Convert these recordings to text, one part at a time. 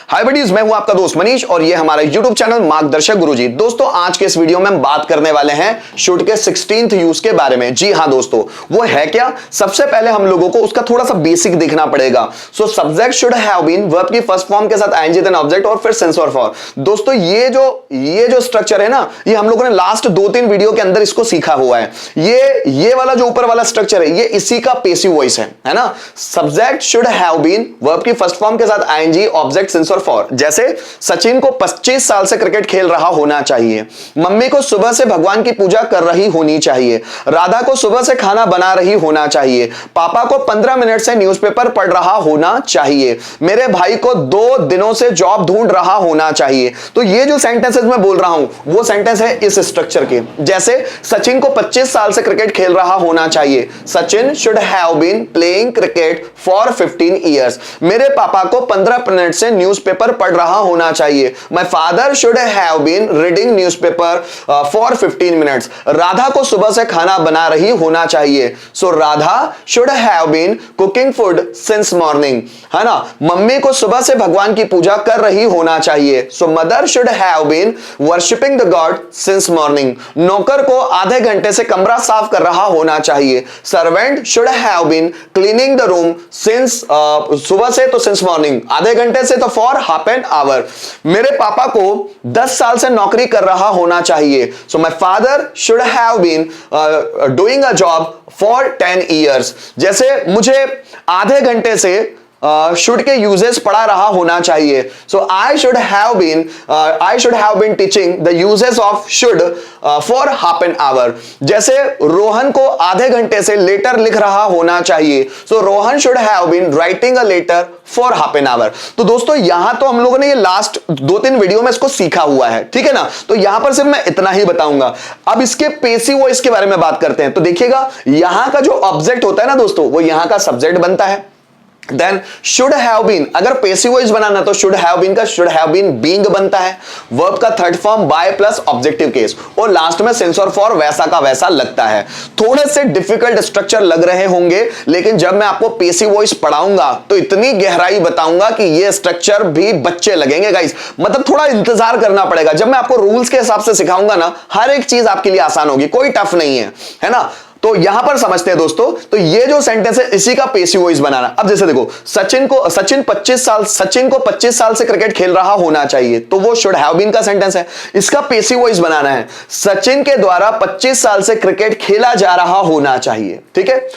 हाय buddies, मैं हूं आपका दोस्त मनीष और ये हमारा YouTube चैनल मार्गदर्शक गुरुजी। दोस्तों, आज के इस वीडियो में हम बात करने वाले हैं शुड के 16th यूज के बारे में। जी हां दोस्तों, वो है क्या? सबसे पहले हम लोगों को उसका थोड़ा सा बेसिक देखना पड़ेगा। So subject should have been, verb की फर्स्ट फॉर्म के साथ आईएनजी देन ऑब्जेक्ट और फिर सिंस और फॉर। दोस्तों, ये जो स्ट्रक्चर है ना, ये हम लोगों ने लास्ट 2-3 वीडियो के अंदर इसको सीखा हुआ है। ये वाला जो ऊपर वाला स्ट्रक्चर है, ये इसी का पेसिव वॉइस है ना। Subject should have been, verb की फर्स्ट फॉर्म के साथ आईएनजी, ऑब्जेक्ट सिंस और फॉर। जैसे सचिन को 25 साल से क्रिकेट खेल रहा होना चाहिए। मम्मी को सुबह से भगवान की पूजा कर रही होनी चाहिए। राधा को सुबह से खाना बना रही होना चाहिए। पापा को 15 मिनट से न्यूज़पेपर पढ़ रहा होना चाहिए। मेरे भाई को 2 दिनों से जॉब ढूंढ रहा होना चाहिए। तो ये जो सेंटेंसेस मैं बोल रहा हूं, वो सेंटेंस है इस स्ट्रक्चर के। जैसे सचिन को 25 साल से क्रिकेट खेल रहा होना चाहिए। Sachin should have been playing cricket for 15 years. मेरे पापा को 15 मिनट से न्यूज़पेपर पढ़ रहा होना चाहिए। My father should have been reading newspaper for 15 minutes. Radha को सुबह से खाना बना रही होना चाहिए। So Radha should have been cooking food since morning, है ना। मम्मी को सुबह से भगवान की पूजा कर रही होना चाहिए। So mother should have been worshipping the god since morning. नौकर को आधे घंटे से कमरा साफ कर रहा होना चाहिए। Servant should have been cleaning the room since, सुबह से तो सिंस मॉर्निंग, आधे घंटे से तो फॉर हाफ एन आवर। मेरे पापा को 10 साल से नौकरी कर रहा होना चाहिए। So my father should have been doing a job for 10 years. जैसे मुझे आधे घंटे से शुड के यूजेस पढ़ा रहा होना चाहिए। So I should have been teaching the uses of should for half an hour. जैसे रोहन को आधे घंटे से लेटर लिख रहा होना चाहिए। So Rohan should have been writing a letter for half an hour. तो दोस्तों, यहां तो हम लोगों ने ये लास्ट 2-3 वीडियो में इसको सीखा हुआ है, ठीक है ना। तो यहां पर सिर्फ मैं इतना ही बताऊंगा। अब इसके पेसिव वॉइस के बारे में बात करते हैं। तो देखिएगा, यहां का जो ऑब्जेक्ट होता है ना दोस्तों, वो यहां का सब्जेक्ट बनता है। देन शुड हैव बीन, अगर पेसिव वॉइस बनाना तो शुड हैव बीन का शुड हैव बीन बीइंग बनता है। वर्ब का third form by plus objective case, और लास्ट में सिंस और फॉर वैसा का वैसा लगता है। थोड़े से डिफिकल्ट स्ट्रक्चर लग रहे होंगे, लेकिन जब मैं आपको पेसिव वॉइस पढ़ाऊंगा तो इतनी गहराई बताऊंगा कि ये स्ट्रक्चर भी बच्चे लगेंगे गाइस। मतलब थोड़ा इंतजार करना पड़ेगा। जब मैं आपको रूल्स के हिसाब से सिखाऊंगा ना, हर एक चीज आपके लिए आसान होगी, कोई टफ नहीं है ना। तो यहां पर समझते हैं दोस्तों। तो ये जो सेंटेंस है, इसी का पेसिव वॉइस बनाना। अब जैसे देखो, सचिन को 25 साल से क्रिकेट खेल रहा होना चाहिए, तो वो शुड हैव बीन का सेंटेंस है। इसका पेसिव वॉइस बनाना है, सचिन के द्वारा 25 साल से क्रिकेट खेला जा रहा होना चाहिए, ठीक है।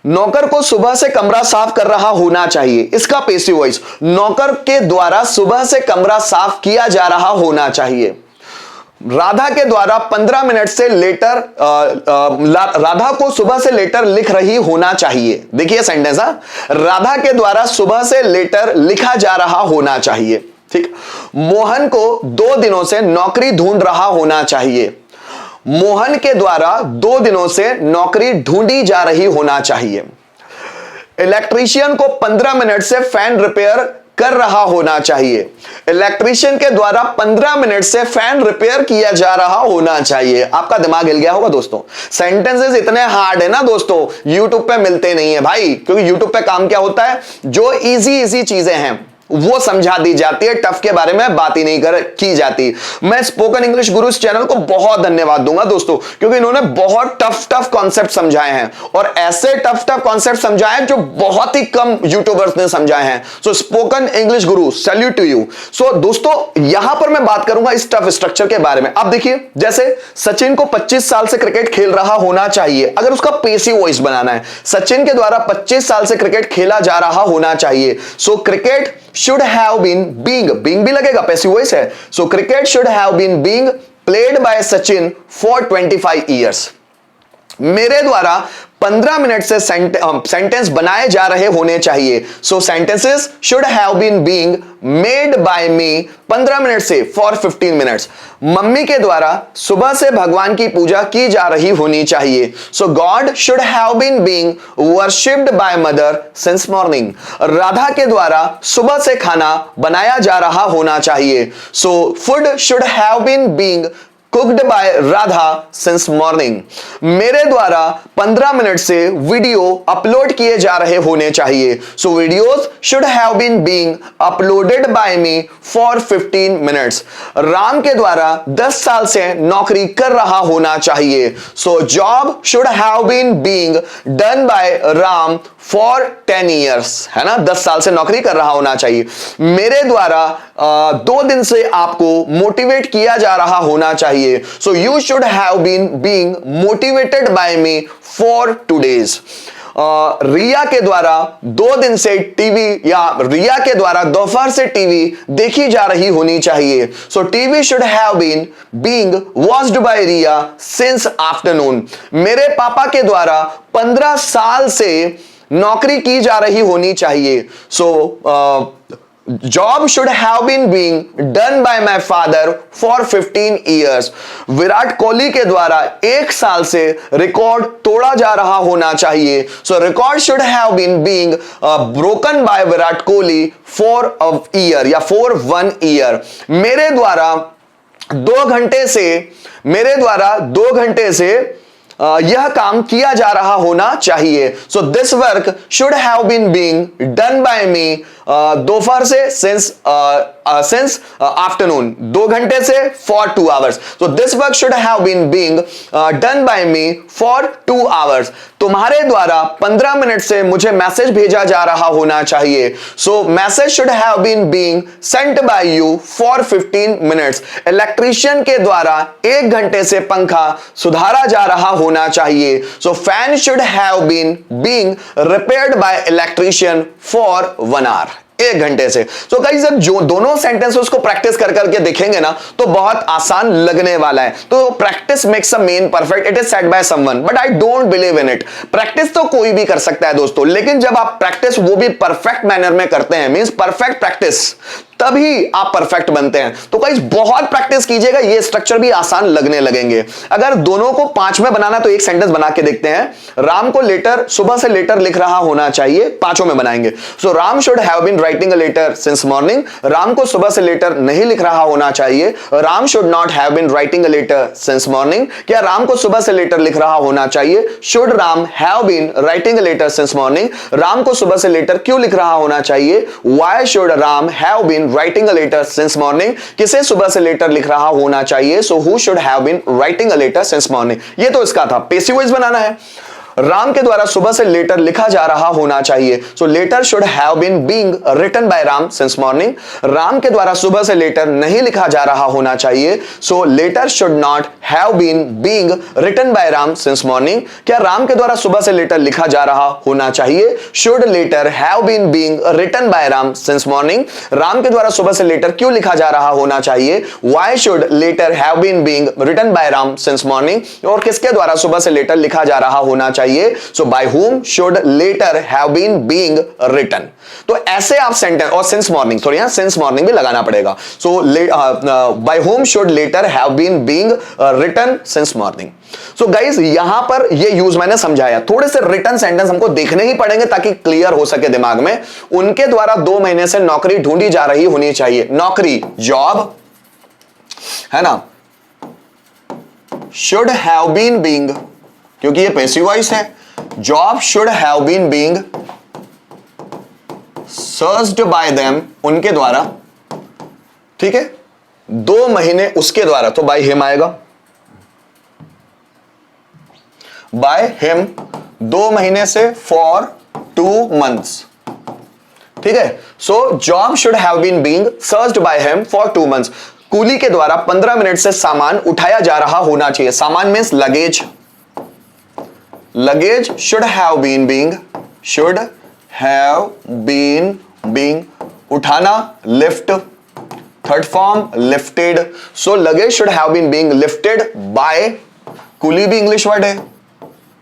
नौकर को सुबह से कमरा साफ कर रहा होना चाहिए, इसका पेसिव वॉइस, नौकर के द्वारा सुबह से कमरा साफ किया जा रहा होना चाहिए। राधा के द्वारा 15 मिनट से लेटर, राधा को सुबह से लेटर लिख रही होना चाहिए। देखिए सेंटेंस, राधा के द्वारा सुबह से लेटर लिखा जा रहा होना चाहिए, ठीक। मोहन को 2 दिनों से नौकरी ढूंढ रहा होना चाहिए। मोहन के द्वारा 2 दिनों से नौकरी ढूंढी जा रही होना चाहिए। इलेक्ट्रीशियन को 15 मिनट से फैन रिपेयर कर रहा होना चाहिए। इलेक्ट्रीशियन के द्वारा 15 मिनट से फैन रिपेयर किया जा रहा होना चाहिए। आपका दिमाग हिल गया होगा दोस्तों। सेंटेंसेस इतने हार्ड है ना दोस्तों, यूट्यूब पे मिलते नहीं है भाई, क्योंकि यूट्यूब पे काम क्या होता है, जो इजी चीजें हैं वो समझा दी जाती है, टफ के बारे में बात ही नहीं की जाती। मैं स्पोकन इंग्लिश गुरुज चैनल को बहुत धन्यवाद दूंगा दोस्तों, क्योंकि इन्होंने बहुत टफ कॉन्सेप्ट समझाए हैं, और ऐसे टफ कॉन्सेप्ट समझाए हैं जो बहुत ही कम यूट्यूबर्स ने समझाए हैं। सो spoken English Guru, salute to you. सो दोस्तों, यहां पर मैं बात करूंगा इस टफ स्ट्रक्चर के बारे में। अब देखिए, जैसे सचिन को 25 साल से क्रिकेट खेल रहा होना चाहिए, अगर उसका पेसिव वॉइस बनाना है, सचिन के द्वारा 25 साल से क्रिकेट खेला जा रहा होना चाहिए। So cricket should have been being भी लगेगा, पेसिव वॉइस है। So cricket should have been being played by Sachin for 25 years। मेरे द्वारा 15 मिनट से सेंटेंस बनाए जा रहे होने चाहिए। So sentences should have been being made by me 15 minute से फॉर 15 मिनट्स। मम्मी के द्वारा सुबह से भगवान की पूजा की जा रही होनी चाहिए। So god should have been being worshipped by mother since morning. Radha के द्वारा सुबह से खाना बनाया जा रहा होना चाहिए। So food should have been being cooked by Radha since morning. मेरे द्वारा 15 मिनट से वीडियो अपलोड किए जा रहे होने चाहिए। So videos should have been being uploaded by me for 15 minutes. Ram के द्वारा 10 साल से नौकरी कर रहा होना चाहिए। So job should have been being done by Ram for 10 years, है ना, 10 साल से नौकरी कर रहा होना चाहिए। मेरे द्वारा 2 दिन से आपको मोटिवेट किया जा रहा होना चाहिए। So you should have been being motivated by me for 2 days। Riya के द्वारा 2 दिन से टीवी, या रिया के द्वारा दोपहर से टीवी देखी जा रही होनी चाहिए। So TV should have been being watched by Riya since afternoon. मेरे पापा के द्वारा 15 साल से नौकरी की जा रही होनी चाहिए। So job should have been being done by my father for 15 years. Virat Kohli के द्वारा 1 साल से रिकॉर्ड तोड़ा जा रहा होना चाहिए। So record should have been being broken by Virat Kohli for a year, या फॉर 1 ईयर। मेरे द्वारा 2 घंटे से यह काम किया जा रहा होना चाहिए। So this work should have been being done by me दोपहर से सिंस आफ्टरनून, 2 घंटे से for 2 hours। So this work should have been being done by me for 2 hours। तुम्हारे द्वारा 15 मिनट से मुझे मैसेज भेजा जा रहा होना चाहिए। So message should have been being sent by you for 15 minutes. Electrician के द्वारा 1 घंटे से पंखा सुधारा जा रहा होना चाहिए। So fan should have been being repaired by electrician for 1 hour, 1 घंटे से। तो गाइस जब जो दोनों सेंटेंसेस को प्रैक्टिस कर करके देखेंगे ना तो बहुत आसान लगने वाला है। तो practice makes a man perfect, it is said by someone, but I don't believe in it. Practice तो कोई भी कर सकता है दोस्तों, लेकिन जब आप प्रैक्टिस वो भी परफेक्ट मैनर में करते हैं, मींस परफेक्ट प्रैक्टिस, तभी आप परफेक्ट बनते हैं। तो गाइस बहुत प्रैक्टिस कीजिएगा, ये स्ट्रक्चर भी आसान लगने लगेंगे। अगर दोनों को 5 में बनाना तो एक सेंटेंस बना के देखते हैं। राम को लेटर, सुबह से लेटर लिख रहा होना चाहिए, 5 में बनाएंगे। So Ram should have been writing a letter since morning. Ram को सुबह से लेटर नहीं लिख रहा होना चाहिए। Ram should not have been writing a letter since morning. क्या राम को सुबह से लेटर लिख रहा होना चाहिए? Should Ram have been writing a letter since morning. Ram को सुबह से लेटर क्यों लिख रहा होना चाहिए? Why should Ram have been writing a letter since morning. किसे सुबह से लेटर लिख रहा होना चाहिए? So who should have been writing a letter since morning. ये तो इसका था, पैसिव वॉइस बनाना है। राम के द्वारा सुबह से लेटर लिखा जा रहा होना चाहिए। So letter should have been being written by Ram since morning. Ram के द्वारा सुबह से लेटर नहीं लिखा जा रहा होना चाहिए। So letter should not have been being written by Ram since morning. क्या राम के द्वारा सुबह से लेटर लिखा जा रहा होना चाहिए? Should letter have been being written by Ram since morning. Ram के द्वारा सुबह से लेटर क्यों लिखा जा रहा होना चाहिए? Why should letter have been being written by Ram since morning. और किसके द्वारा सुबह से लेटर लिखा जा रहा होना चाहिए? सो by whom should later have been being written। तो ऐसे आप सेंटेंस, और सिंस मॉर्निंग, सॉरी यहां सिंस मॉर्निंग भी लगाना पड़ेगा। So by whom should later have been being written since morning। So guys यहां पर ये यूज मैंने समझाया। थोड़े से रिटन सेंटेंस हमको देखने ही पड़ेंगे ताकि क्लियर हो सके दिमाग में। उनके द्वारा 2 महीने से नौकरी ढूंढी जा रही होनी चाहिए। नौकरी, जॉब, है ना, शुड हैव बीन बीइंग, क्योंकि ये पैसिव वॉइस है। Job should have been being searched by them, उनके द्वारा, ठीक है। 2 महीने उसके द्वारा, तो बाय हिम आएगा, बाय हिम 2 महीने से फॉर 2 months, ठीक है। So job should have been being searched by him for 2 months। कूली के द्वारा 15 मिनट से सामान उठाया जा रहा होना चाहिए। सामान means luggage. Luggage should have been being उठाना, lift, third form lifted. So luggage should have been being lifted by, coolie भी इंग्लिश वर्ड है,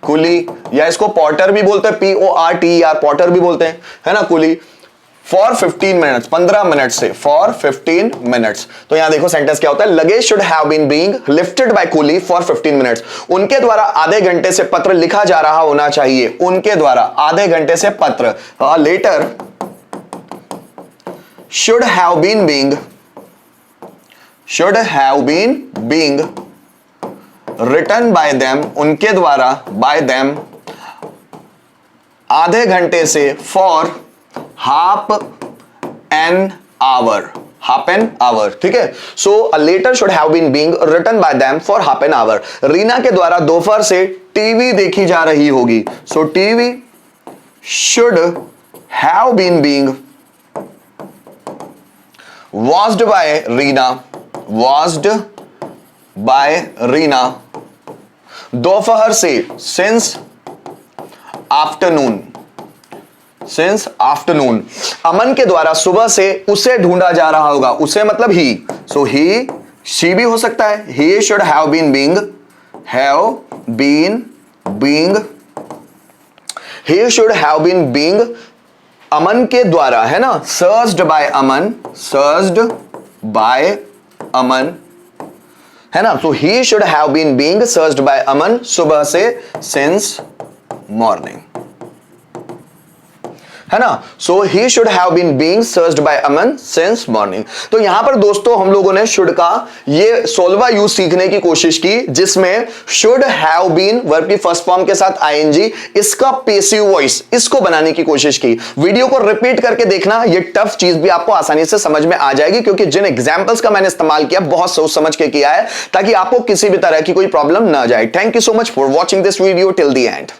कुली, या इसको पॉटर भी बोलते हैं, PORTER, पॉटर भी बोलते हैं, है ना, कुली। फॉर 15 मिनट्स, 15 मिनट से, फॉर 15 मिनट्स। तो यहां देखो सेंटेंस क्या होता है, luggage should have been being lifted by coolie for 15 minutes. उनके द्वारा आधे घंटे से पत्र लिखा जा रहा होना चाहिए। उनके द्वारा आधे घंटे से पत्र, letter should have been being written by them, उनके द्वारा, बाय देम, आधे घंटे से, for half an hour, half an hour, ठीक है। So a letter should have been being written by them for half an hour. Reena के द्वारा दोपहर से टीवी देखी जा रही होगी। सो TV should have been being watched by Reena, watched by Reena, दोपहर से, सिंस आफ्टरनून, सिंस आफ्टरनून। अमन के द्वारा सुबह से उसे ढूंढा जा रहा होगा, उसे मतलब ही, सो ही, शी भी हो सकता है, he should have been being, have been being, he should have been being Aman के द्वारा, है ना, searched by Aman, searched by Aman, है ना। So he should have been being searched by Aman, सुबह से, सिंस मॉर्निंग, है ना। So he should have been being searched by Aman since morning. तो यहां पर दोस्तों हम लोगों ने शुड का ये 16वां यूज सीखने की कोशिश की, जिसमें शुड हैव बीन वर्ब की फर्स्ट फॉर्म के साथ आईएनजी, इसका पैसिव वॉइस, इसको बनाने की कोशिश की। वीडियो को रिपीट करके देखना, ये टफ चीज भी आपको आसानी से समझ में आ जाएगी, क्योंकि जिन एग्जांपल्स का मैंने इस्तेमाल किया बहुत सोच समझ के किया है, ताकि आपको किसी भी तरह की कोई प्रॉब्लम ना जाए। Thank you so much for watching this video till the end.